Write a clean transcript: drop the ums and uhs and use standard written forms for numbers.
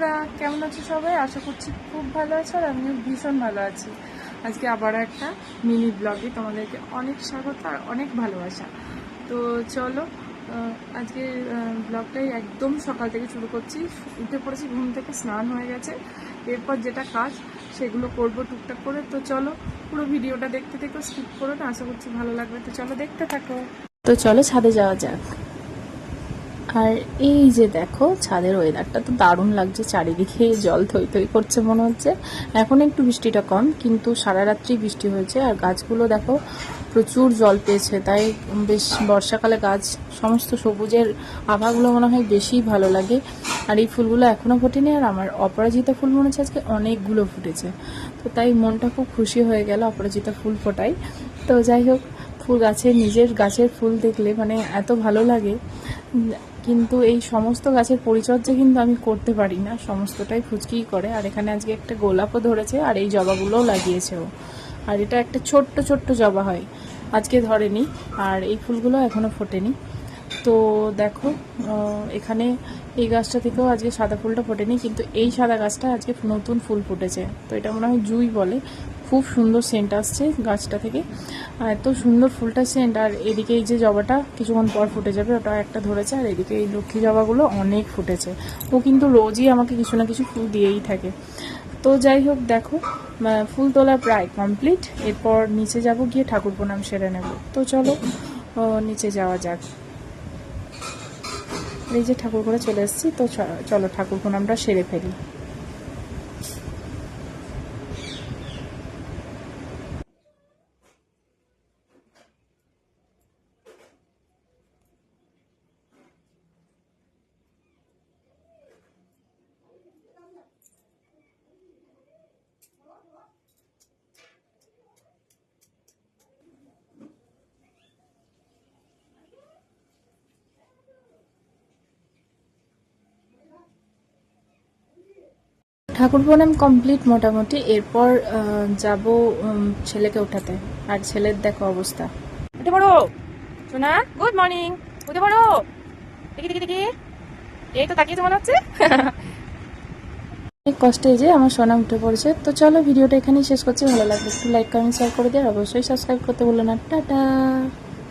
বন্ধুরা, কেমন আছো সবাই? আশা করছি খুব ভালো আছো আর আমিও ভীষণ ভালো আছি। আজকে আবারও একটা মিনি ব্লগে তোমাদেরকে অনেক স্বাগত আর অনেক ভালোবাসা। তো চলো, আজকে ব্লগটাই একদম সকাল থেকে শুরু করছি। উঠে পড়েছি ঘুম থেকে, স্নান হয়ে গেছে, এরপর যেটা কাজ সেগুলো করবো টুকটাক করে। তো চলো পুরো ভিডিওটা দেখতে থেকো, স্কিপ করো না, আশা করছি ভালো লাগবে। তো চলো দেখতে থাকো। তো চলো ছাদে যাওয়া যাক। আর এই যে দেখো, ছাদের ওয়েদারটা তো দারুণ লাগছে, চারিদিকে জল থই থই করছে মনে হচ্ছে। এখন একটু বৃষ্টিটা কম, কিন্তু সারা রাত্রি বৃষ্টি হয়েছে। আর গাছগুলো দেখো প্রচুর জল পেয়েছে, তাই বেশ বর্ষাকালে গাছ সমস্ত সবুজের আভাগুলো মনে হয় বেশি ভালো লাগে। আর এই ফুলগুলো এখনও ফোটেনি, আর আমার অপরাজিতা ফুল মনে হচ্ছে আজকে অনেকগুলো ফুটেছে। তো তাই মনটা খুব খুশি হয়ে গেল অপরাজিতা ফুল ফোটাই। তো যাই হোক, ফুল গাছের নিজের গাছের ফুল দেখলে মানে এত ভালো লাগে। কিন্তু এই সমস্ত গাছের পরিচর্যা কিন্তু আমি করতে পারি না, সমস্তটাই ফুচকিই করে। আর এখানে আজকে একটা গোলাপও ধরেছে, আর এই জবাগুলোও লাগিয়েছে ও। আর এটা একটা ছোট্ট ছোট্ট জবা হয়, আজকে ধরেনি, আর এই ফুলগুলো এখনও ফোটেনি। তো দেখো, এখানে এই গাছটা থেকেও আজকে সাদা ফুলটা ফোটেনি, কিন্তু এই সাদা গাছটা আজকে নতুন ফুল ফুটেছে। তো এটা মনে হয় জুঁই বলে। খুব সুন্দর সেন্ট আসছে গাছটা থেকে, আর এত সুন্দর ফুলটা সেন্ট। আর এদিকে এই যে জবাটা কিছুক্ষণ পর ফুটে যাবে, ওটা একটা ধরেছে। আর এদিকে এই লক্ষ্মী জবাগুলো অনেক ফুটেছে। ও কিন্তু রোজই আমাকে কিছু না কিছু ফুল দিয়েই থাকে। তো যাই হোক, দেখো ফুল তোলা প্রায় কমপ্লিট। এরপর নিচে যাব, গিয়ে ঠাকুর প্রণাম সেরে নেব। তো চলো নিচে যাওয়া যাক। এই যে ঠাকুর ঘরে চলে এসেছি, তো চলো ঠাকুর প্রণামটা সেরে ফেলি। ঠাকুর প্রণাম কমপ্লিট মোটামুটি। এরপর যাব ছেলেকে ওঠাতে। আর ছেলের দেখো অবস্থা। উঠে পড়ো সোনা, গুড মর্নিং। উঠে পড়ো, দেখি দেখি দেখি, এই তো তাকিয়েছে মনে হচ্ছে। অনেক কষ্টে যে আমার সোনা উঠে পড়েছে। তো চলো ভিডিওটা এখানেই শেষ করছি। ভালো লাগবে একটু লাইক কমেন্ট শেয়ার করে দিয়ে, অবশ্যই সাবস্ক্রাইব করতে ভুলো না। টাটা।